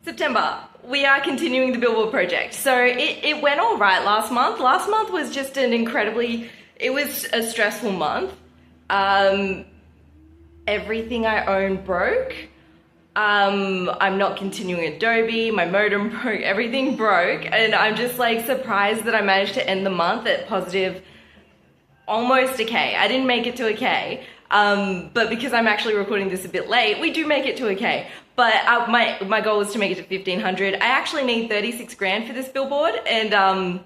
September, we are continuing the Billboard project. So it went all right last month. Last month was just it was a stressful month. Everything I own broke. I'm not continuing Adobe, my modem broke, everything broke. And I'm just like surprised that I managed to end the month at positive, almost a K. I didn't make it to a K. But because I'm actually recording this a bit late, we do make it to a K. But my goal was to make it to 1,500. I actually need 36 grand for this billboard, and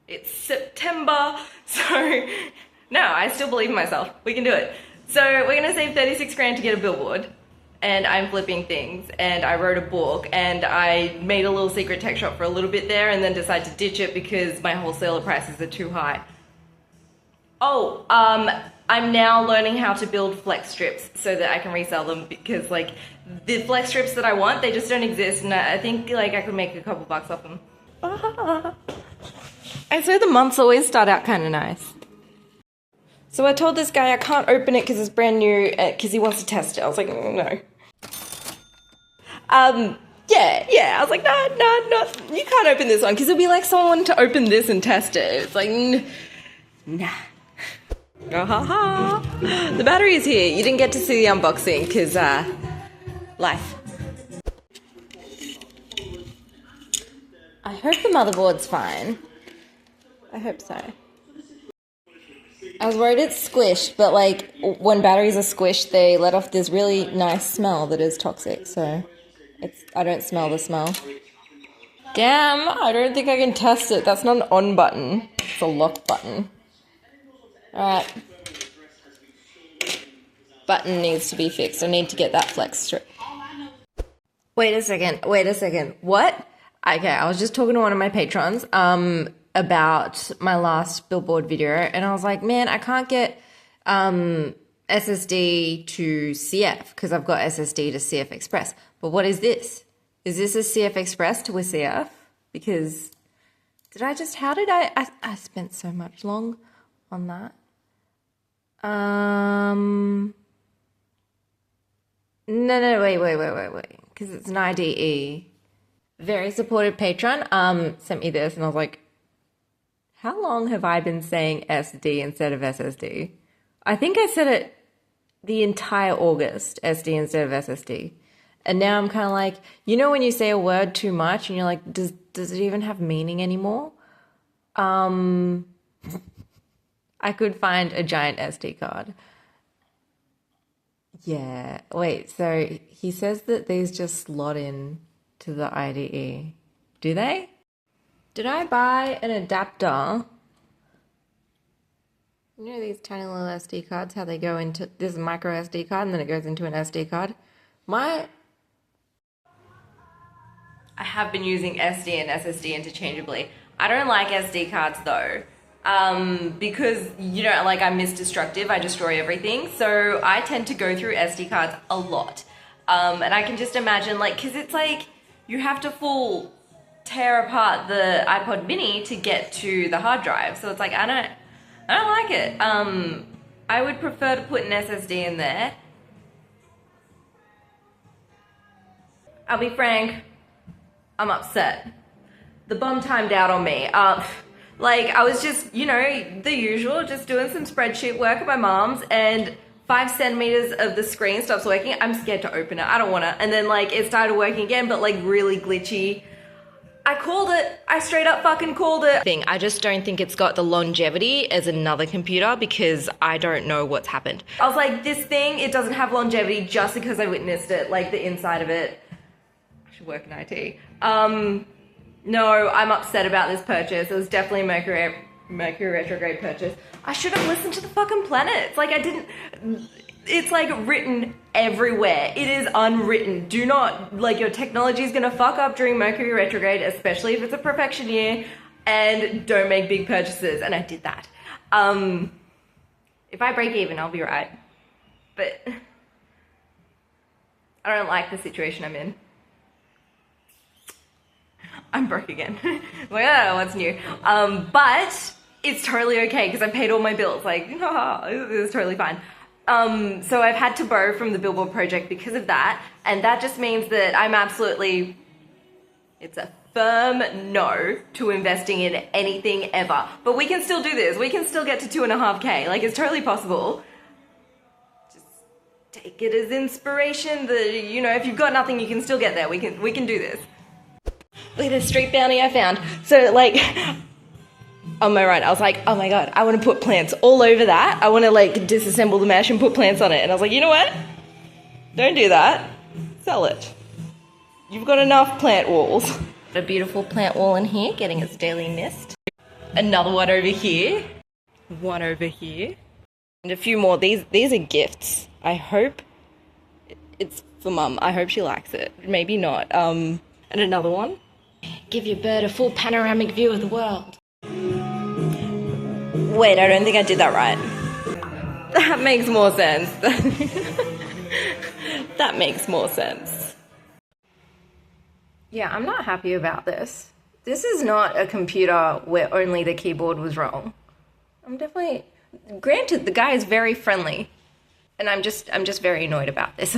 it's September, so no, I still believe in myself. We can do it. So we're gonna save 36 grand to get a billboard, and I'm flipping things, and I wrote a book, and I made a little secret tech shop for a little bit there, and then decided to ditch it because my wholesaler prices are too high. Oh, I'm now learning how to build flex strips so that I can resell them, because like the flex strips that I want, they just don't exist, and I think like I could make a couple bucks off them. I swear the months always start out kind of nice. So I told this guy I can't open it because it's brand new, because he wants to test it. I was like, no. Yeah, I was like, no, you can't open this one, because it'll be like someone to open this and test it. It's like, nah. Oh, ha, ha. The battery is here. You didn't get to see the unboxing because life. I hope the motherboard's fine. I hope so. I was worried it's squished, but like when batteries are squished, they let off this really nice smell that is toxic. So I don't smell the smell. Damn, I don't think I can test it. That's not an on button. It's a lock button. Alright. Button needs to be fixed. I need to get that flex strip. Wait a second. What? Okay, I was just talking to one of my patrons about my last billboard video, and I was like, man, I can't get SSD to CF because I've got SSD to CF Express. But what is this? Is this a CF Express to a CF? Because how did I spent so much long on that. No, wait. Because it's an IDE. Very supportive patron sent me this, and I was like, how long have I been saying SD instead of SSD? I think I said it the entire August, SD instead of SSD. And now I'm kind of like, you know when you say a word too much and you're like, does it even have meaning anymore? I could find a giant SD card. Yeah, wait, so he says that these just slot in to the IDE. Do they? Did I buy an adapter? You know these tiny little SD cards, how they go into this micro SD card and then it goes into an SD card? I have been using SD and SSD interchangeably. I don't like SD cards though. Because, you know, like I'm misdestructive, I destroy everything. So I tend to go through SD cards a lot. And I can just imagine like, cause it's like, you have to full tear apart the iPod mini to get to the hard drive. So it's like, I don't like it. I would prefer to put an SSD in there. I'll be frank, I'm upset. The bum timed out on me. Like, I was just, you know, the usual, just doing some spreadsheet work at my mom's, and 5 centimeters of the screen stops working. I'm scared to open it. I don't want to. And then, like, it started working again, but, like, really glitchy. I called it. I straight up fucking called it. I just don't think it's got the longevity as another computer because I don't know what's happened. I was like, this thing, it doesn't have longevity just because I witnessed it, like, the inside of it. I should work in IT. No, I'm upset about this purchase. It was definitely a Mercury retrograde purchase. I should have listened to the fucking planets. Like I didn't, it's like written everywhere. It is unwritten. Do not, like your technology is gonna fuck up during Mercury retrograde, especially if it's a perfection year, and don't make big purchases. And I did that. If I break even, I'll be right. But I don't like the situation I'm in. I'm broke again. Like, oh, what's new? But it's totally okay because I paid all my bills. Like, it's totally fine. So I've had to borrow from the Billboard Project because of that. And that just means that it's a firm no to investing in anything ever. But we can still do this. We can still get to 2.5K. Like, it's totally possible. Just take it as inspiration that, you know, if you've got nothing, you can still get there. We can do this. Look at this street bounty I found. So, like, on my right, I was like, oh my God, I want to put plants all over that. I want to, like, disassemble the mesh and put plants on it. And I was like, you know what? Don't do that. Sell it. You've got enough plant walls. A beautiful plant wall in here, getting its daily mist. Another one over here. One over here. And a few more. These are gifts. I hope it's for Mum. I hope she likes it. Maybe not. And another one. Give your bird a full panoramic view of the world. Wait, I don't think I did that right. That makes more sense. That makes more sense. Yeah, I'm not happy about this. This is not a computer where only the keyboard was wrong. Granted, the guy is very friendly. And I'm just very annoyed about this.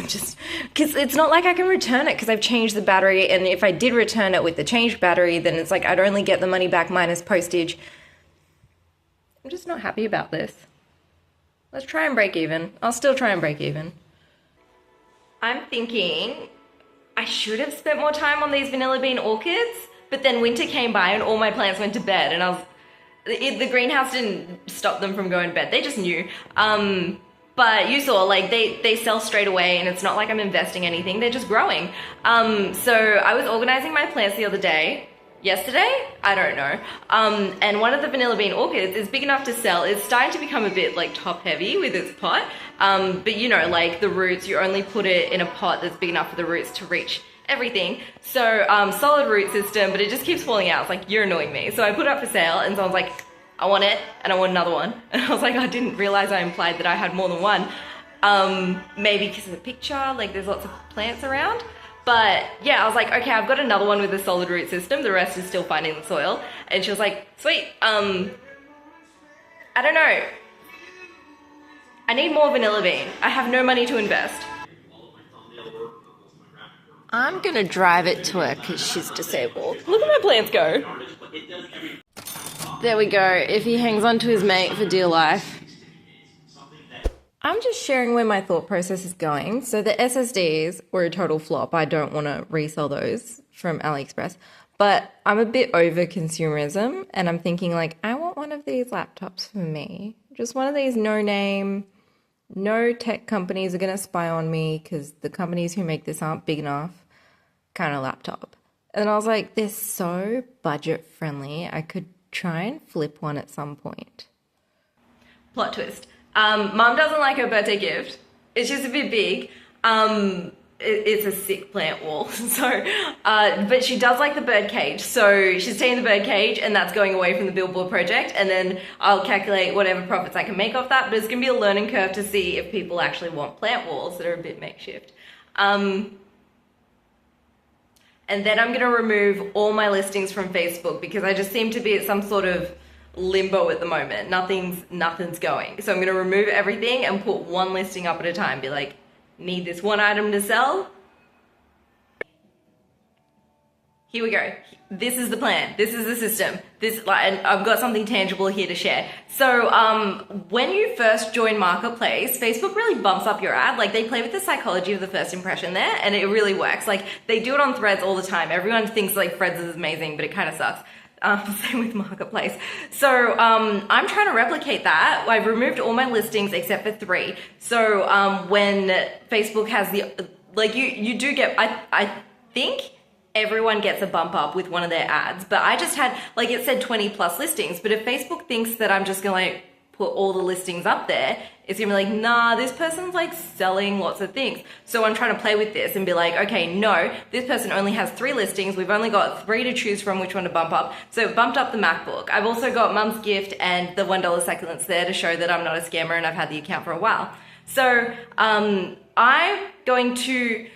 Because it's not like I can return it because I've changed the battery. And if I did return it with the changed battery, then it's like I'd only get the money back minus postage. I'm just not happy about this. Let's try and break even. I'll still try and break even. I'm thinking I should have spent more time on these vanilla bean orchids, but then winter came by and all my plants went to bed, and the greenhouse didn't stop them from going to bed. They just knew. But you saw, like, they sell straight away, and it's not like I'm investing anything. They're just growing. So I was organizing my plants the other day. Yesterday? I don't know. And one of the vanilla bean orchids is big enough to sell. It's starting to become a bit, like, top heavy with its pot. But you know, like, the roots, you only put it in a pot that's big enough for the roots to reach everything. So solid root system, but it just keeps falling out. It's like, you're annoying me. So I put it up for sale, and someone's like, I want it, and I want another one. And I was like, I didn't realize I implied that I had more than one. Maybe because of the picture, like, there's lots of plants around. But yeah, I was like, okay, I've got another one with a solid root system. The rest is still finding the soil. And she was like, sweet. I don't know. I need more vanilla bean. I have no money to invest. I'm gonna drive it to her because she's disabled. Look at my plants go. There we go. If he hangs on to his mate for dear life. I'm just sharing where my thought process is going. So the SSDs were a total flop. I don't want to resell those from AliExpress. But I'm a bit over consumerism, and I'm thinking, like, I want one of these laptops for me. Just one of these no-name, no tech companies are going to spy on me because the companies who make this aren't big enough kind of laptop. And I was like, they're so budget-friendly. I could try and flip one at some point. Plot twist. Mum doesn't like her birthday gift. It's just a bit big. It's a sick plant wall. So, but she does like the bird cage. So she's taking the bird cage, and that's going away from the Billboard Project. And then I'll calculate whatever profits I can make off that. But it's going to be a learning curve to see if people actually want plant walls that are a bit makeshift. And then I'm going to remove all my listings from Facebook because I just seem to be at some sort of limbo at the moment. Nothing's going. So I'm going to remove everything and put one listing up at a time. Be like, need this one item to sell? Here we go. This is the plan. This is the system. And I've got something tangible here to share. So when you first join Marketplace, Facebook really bumps up your ad. Like, they play with the psychology of the first impression there, and it really works. Like, they do it on Threads all the time. Everyone thinks like Threads is amazing, but it kind of sucks. Same with Marketplace. So I'm trying to replicate that. I've removed all my listings except for 3. So when Facebook has you do get, I think everyone gets a bump up with one of their ads, but I just had, like, it said 20 plus listings, but if Facebook thinks that I'm just gonna like put all the listings up there, it's gonna be like, nah, this person's like selling lots of things. So I'm trying to play with this and be like, okay, no, this person only has 3 listings. We've only got 3 to choose from which one to bump up. So it bumped up the MacBook. I've also got Mum's gift and the $1 succulents there to show that I'm not a scammer and I've had the account for a while. So I'm going to,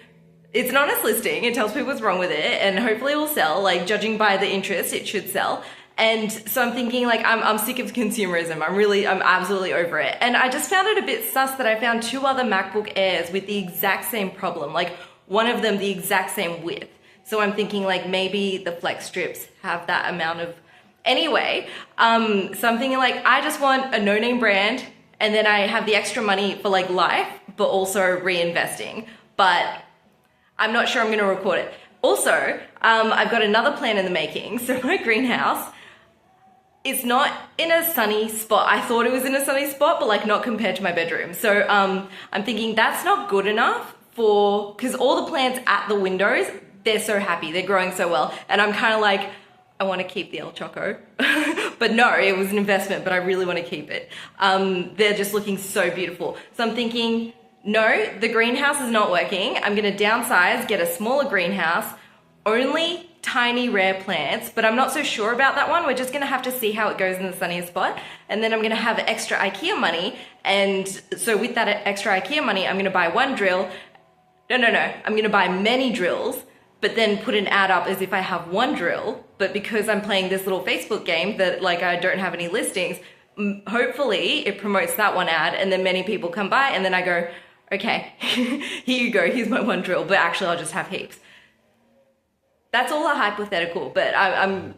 it's an honest listing. It tells people what's wrong with it, and hopefully it will sell. Like, judging by the interest, it should sell. And so I'm thinking like, I'm sick of consumerism. I'm absolutely over it. And I just found it a bit sus that I found 2 other MacBook Airs with the exact same problem. Like one of them, the exact same width. So I'm thinking like maybe the flex strips have that amount of, anyway. So I'm thinking like, I just want a no-name brand, and then I have the extra money for like life, but also reinvesting. But I'm not sure I'm gonna record it. Also, I've got another plan in the making. So my greenhouse, it's not in a sunny spot. I thought it was in a sunny spot, but like not compared to my bedroom. So I'm thinking that's not good enough for, because all the plants at the windows, they're so happy, they're growing so well. And I'm kind of like, I want to keep the El Choco. But no, it was an investment, but I really want to keep it. They're just looking so beautiful. So I'm thinking, no, the greenhouse is not working. I'm going to downsize, get a smaller greenhouse, only tiny rare plants, but I'm not so sure about that one. We're just going to have to see how it goes in the sunniest spot. And then I'm going to have extra IKEA money. And so with that extra IKEA money, I'm going to buy one drill. No. I'm going to buy many drills, but then put an ad up as if I have one drill. But because I'm playing this little Facebook game that like I don't have any listings, hopefully it promotes that one ad and then many people come by and then I go, okay, here you go, here's my one drill, but actually I'll just have heaps. That's all a hypothetical, but I'm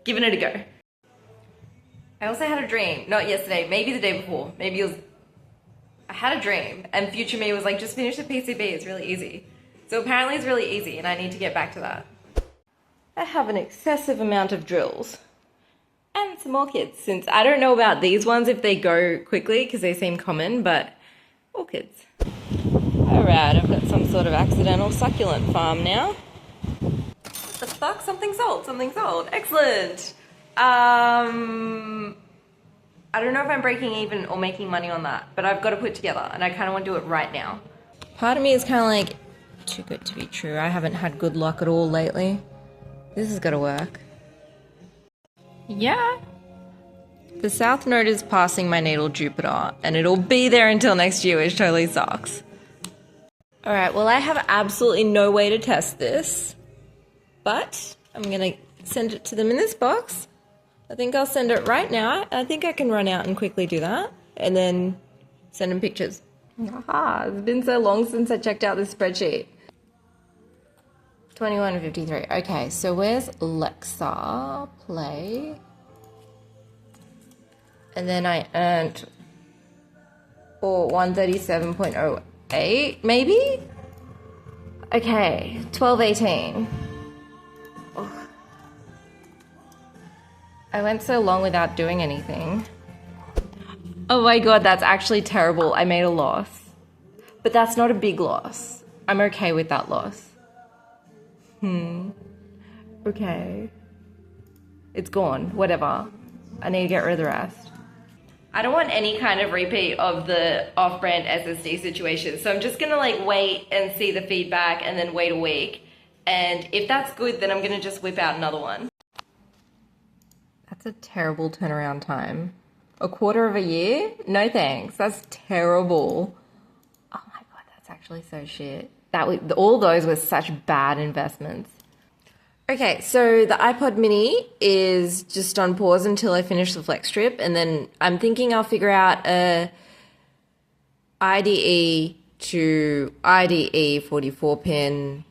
giving it a go. I also had a dream, not yesterday, maybe the day before, maybe it was, I had a dream and future me was like, just finish the PCB, it's really easy. So apparently it's really easy and I need to get back to that. I have an excessive amount of drills and some orchids, since I don't know about these ones if they go quickly because they seem common, but orchids. Alright, I've got some sort of accidental succulent farm now. What the fuck? Something sold, excellent. I don't know if I'm breaking even or making money on that, but I've got to put it together and I kind of want to do it right now. Part of me is kind of like, too good to be true. I haven't had good luck at all lately. This has got to work. Yeah. The South Node is passing my natal Jupiter, and it'll be there until next year, which totally sucks. Alright, well I have absolutely no way to test this, but I'm gonna send it to them in this box. I think I'll send it right now. I think I can run out and quickly do that, and then send them pictures. Aha, it's been so long since I checked out this spreadsheet. 2153. Okay, so where's Alexa? Play. And then I earned 137.08, maybe? Okay, 1218. Oh. I went so long without doing anything. Oh my god, that's actually terrible. I made a loss. But that's not a big loss. I'm okay with that loss. Okay. It's gone. Whatever. I need to get rid of the rest. I don't want any kind of repeat of the off-brand SSD situation. So I'm just gonna like wait and see the feedback and then wait a week. And if that's good, then I'm gonna just whip out another one. That's a terrible turnaround time. A quarter of a year? No thanks. That's terrible. Oh my god, that's actually so shit. All those were such bad investments. Okay, so the iPod mini is just on pause until I finish the flex strip, and then I'm thinking I'll figure out a IDE to IDE 44 pin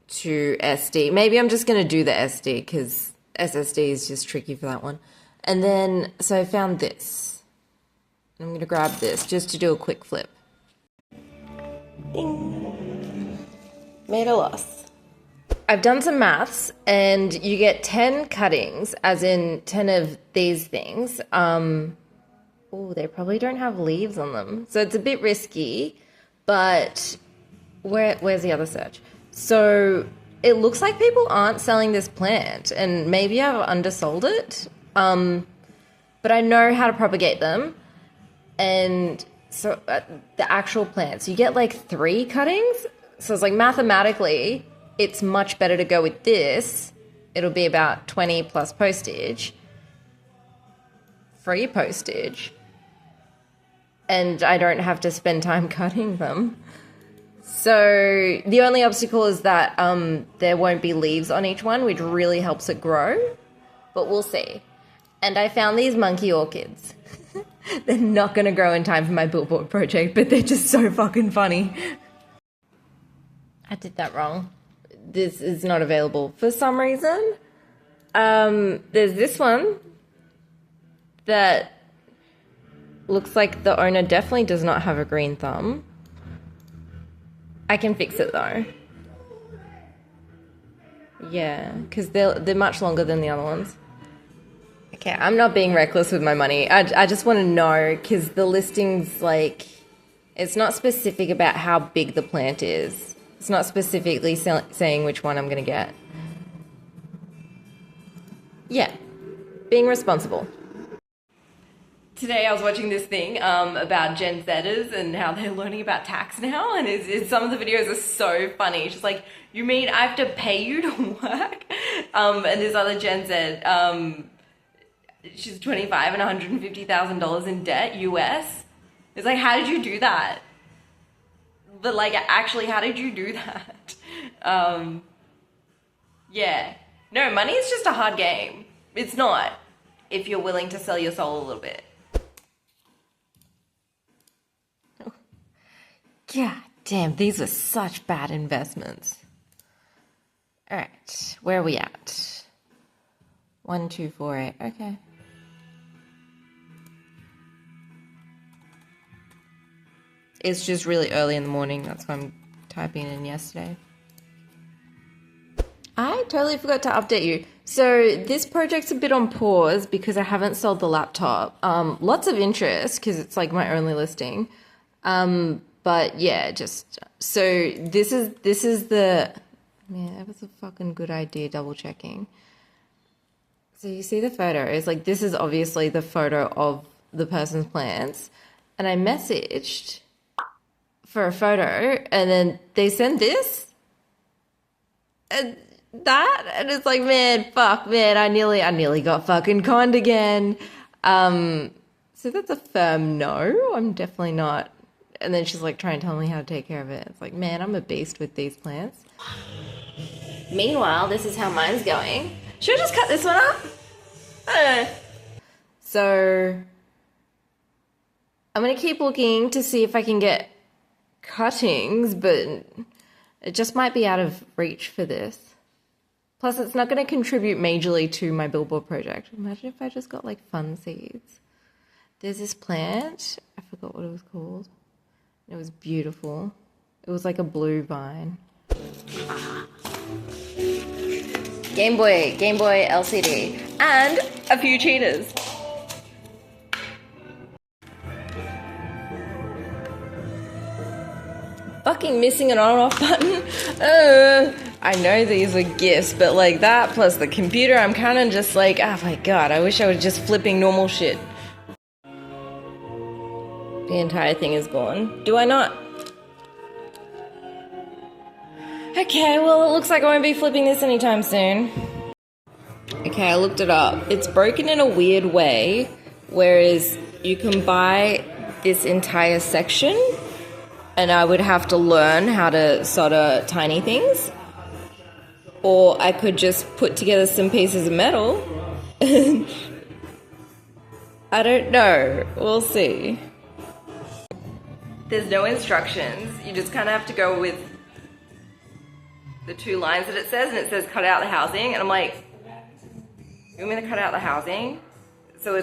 to SD. Maybe I'm just going to do the SD because SSD is just tricky for that one. And then, so I found this. I'm going to grab this just to do a quick flip. Ding. Made a loss. I've done some maths and you get 10 cuttings, as in 10 of these things. Oh, they probably don't have leaves on them. So it's a bit risky, but where's the other search? So it looks like people aren't selling this plant and maybe I've undersold it. But I know how to propagate them. And so the actual plants, you get like 3 cuttings. So it's like mathematically, it's much better to go with this. It'll be about 20 plus postage. Free postage. And I don't have to spend time cutting them. So the only obstacle is that there won't be leaves on each one, which really helps it grow. but we'll see. And I found these monkey orchids. They're not going to grow in time for my billboard project, but they're just so fucking funny. I did that wrong. This is not available for some reason. There's this one that looks like the owner definitely does not have a green thumb. I can fix it though. Yeah, because they're much longer than the other ones. Okay, I'm not being reckless with my money. I just want to know, because the listing's like, it's not specific about how big the plant is. It's not specifically saying which one I'm going to get. Yeah, being responsible. Today I was watching this thing about Gen Zers and how they're learning about tax now, and some of the videos are so funny. She's like, you mean I have to pay you to work? And this other Gen Z, she's 25 and $150,000 in debt, US. It's like, how did you do that? But like, actually, how did you do that? Yeah. No, money is just a hard game. It's not, if you're willing to sell your soul a little bit. God damn, these were such bad investments. All right, where are we at? 1, 2, 4, 8, okay. It's just really early in the morning, that's why I'm typing in yesterday. I totally forgot to update you. So this project's a bit on pause because I haven't sold the laptop. Lots of interest because it's like my only listing. But yeah, just, so this is the, man, that was a fucking good idea, double checking. So you see the photo, it's like, this is obviously the photo of the person's plants. And I messaged for a photo and then they send this and that, and it's like, man, fuck, man, I nearly got fucking conned again. So that's a firm no, I'm definitely not. And then she's like trying to tell me how to take care of it. It's like, man, I'm a beast with these plants. Meanwhile, this is how mine's going. Should I just cut this one up? I don't know. So I'm going to keep looking to see if I can get cuttings, but it just might be out of reach for this. Plus, it's not going to contribute majorly to my billboard project. Imagine if I just got like fun seeds. There's this plant. I forgot what it was called. It was beautiful. It was like a blue vine. Game Boy LCD, and a few cheetahs. Fucking missing an on-off button. I know these are gifts, but like that plus the computer, I'm kind of just like, oh my god, I wish I was just flipping normal shit. The entire thing is gone. Do I not? Okay, well, it looks like I won't be flipping this anytime soon. Okay, I looked it up. It's broken in a weird way, whereas you can buy this entire section, and I would have to learn how to solder tiny things. Or I could just put together some pieces of metal. I don't know. We'll see. There's no instructions. You just kind of have to go with the 2 lines that it says, and it says cut out the housing. And I'm like, you want me to cut out the housing? So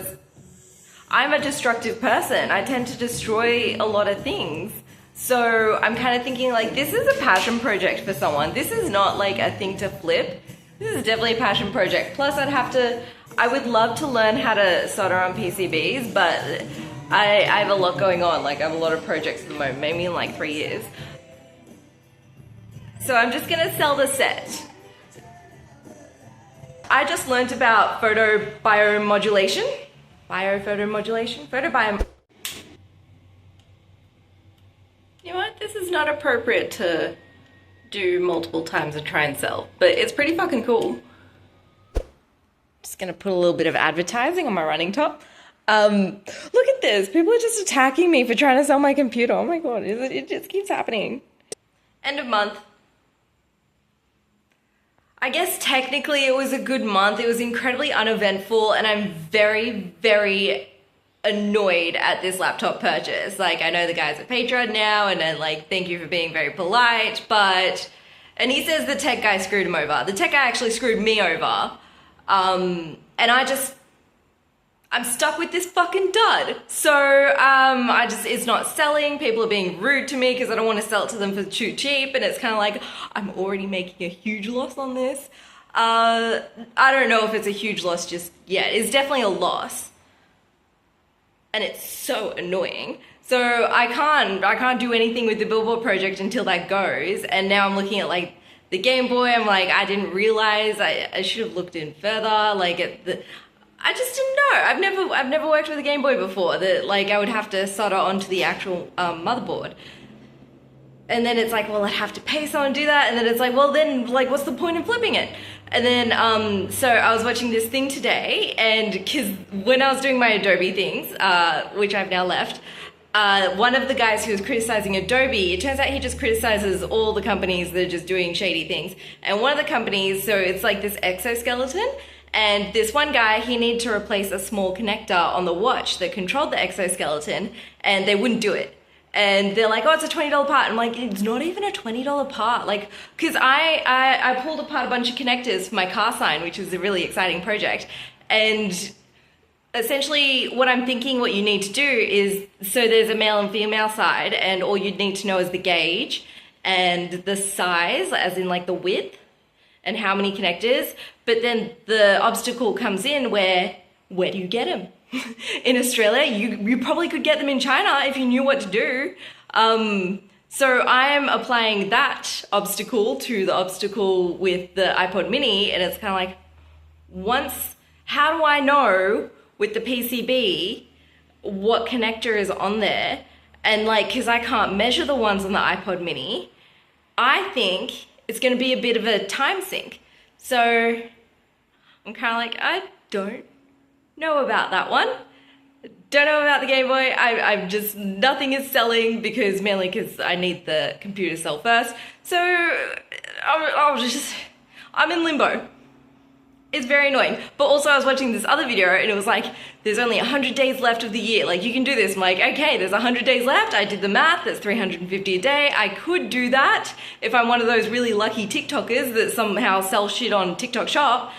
I'm a destructive person. I tend to destroy a lot of things. So I'm kind of thinking like, this is a passion project for someone. This is not like a thing to flip. This is definitely a passion project. Plus I would love to learn how to solder on PCBs, but I have a lot going on. Like, I have a lot of projects at the moment, maybe in like 3 years. So I'm just gonna sell the set. I just learned about photobiomodulation. You know what? This is not appropriate to do multiple times and try and sell, but it's pretty fucking cool. Just gonna put a little bit of advertising on my running top. Look at this. People are just attacking me for trying to sell my computer. Oh my god, it just keeps happening. End of month. I guess technically it was a good month. It was incredibly uneventful, and I'm very, very annoyed at this laptop purchase. Like, I know the guys at Patreon now, and then like, thank you for being very polite, but, and he says the tech guy screwed him over. The tech guy actually screwed me over. And I'm stuck with this fucking dud. So, it's not selling. People are being rude to me because I don't want to sell it to them for too cheap. And it's kind of like, I'm already making a huge loss on this. I don't know if it's a huge loss just yet. It's definitely a loss. And it's so annoying. So I can't do anything with the Billboard project until that goes. And now I'm looking at like the Game Boy. I'm like, I didn't realize I should have looked in further. Like I just didn't know. I've never worked with a Game Boy before. That like I would have to solder onto the actual motherboard. And then it's like, well, I'd have to pay someone to do that. And then it's like, well, then like, what's the point in flipping it? And then, so I was watching this thing today, and because when I was doing my Adobe things, which I've now left, one of the guys who was criticizing Adobe, it turns out he just criticizes all the companies that are just doing shady things. And one of the companies, so it's like this exoskeleton, and this one guy, he needed to replace a small connector on the watch that controlled the exoskeleton, and they wouldn't do it. And they're like, oh, it's a $20 part. I'm like, it's not even a $20 part. Like, because I pulled apart a bunch of connectors for my car sign, which is a really exciting project. And essentially what I'm thinking what you need to do is, so there's a male and female side, and all you'd need to know is the gauge and the size, as in like the width and how many connectors. But then the obstacle comes in where do you get them? In Australia, you probably could get them in China if you knew what to do. So I am applying that obstacle to the obstacle with the iPod mini, and it's kind of like, how do I know with the PCB what connector is on there? And like, because I can't measure the ones on the iPod mini, I think it's going to be a bit of a time sink. So I'm kind of like, I don't know about that one. Don't know about the Game Boy. I'm just, nothing is selling mainly because I need the computer to sell first. So I'm in limbo. It's very annoying. But also I was watching this other video, and it was like, there's only 100 days left of the year. Like, you can do this. I'm like, okay, there's 100 days left. I did the math. That's 350 a day. I could do that if I'm one of those really lucky TikTokers that somehow sell shit on TikTok Shop.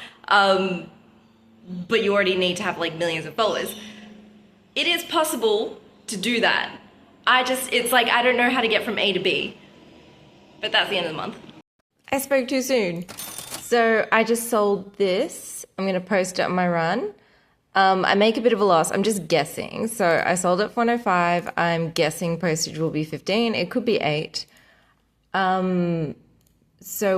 But you already need to have like millions of followers. It is possible to do that. It's like, I don't know how to get from A to B. But that's the end of the month. I spoke too soon. So I just sold this. I'm going to post it on my run. I make a bit of a loss. I'm just guessing. So I sold it for 105. I'm guessing postage will be 15. It could be 8. So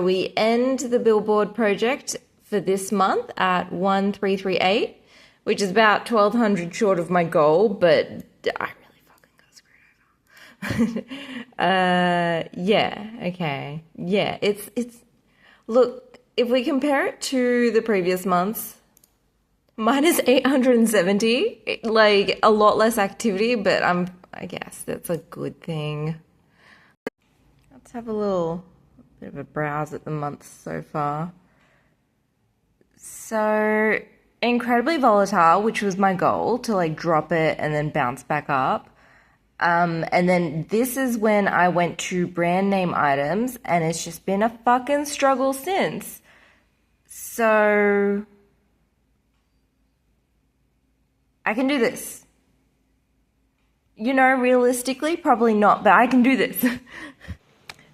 we end the Billboard project for this month at 1338, which is about 1,200 short of my goal, but I really fucking got screwed over. Yeah, okay. Yeah, it's, look, if we compare it to the previous months, mine is 870, like a lot less activity, but I guess that's a good thing. Let's have a little bit of a browse at the months so far. So incredibly volatile, which was my goal, to like drop it and then bounce back up. And then this is when I went to brand name items, and it's just been a fucking struggle since. So I can do this. You know, realistically, probably not, but I can do this.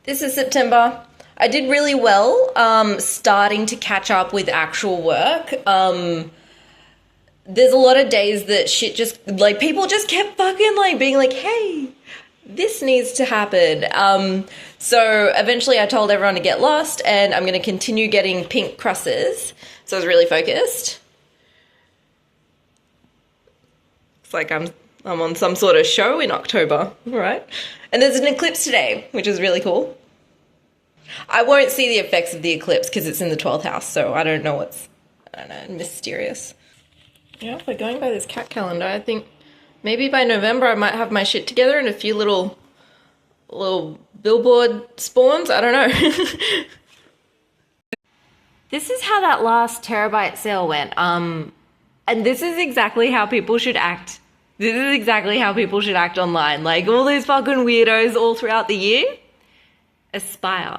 This is September. I did really well, starting to catch up with actual work. There's a lot of days that shit just, like, people just kept fucking, like, being like, hey, this needs to happen. So eventually I told everyone to get lost, and I'm going to continue getting pink crosses. So I was really focused. It's like I'm on some sort of show in October, right? And there's an eclipse today, which is really cool. I won't see the effects of the eclipse because it's in the 12th house, so I don't know mysterious. Yeah, if we're going by this cat calendar, I think maybe by November I might have my shit together and a few little Billboard spawns, I don't know. This is how that last terabyte sale went. And this is exactly how people should act. This is exactly how people should act online. Like all these fucking weirdos all throughout the year. Aspire.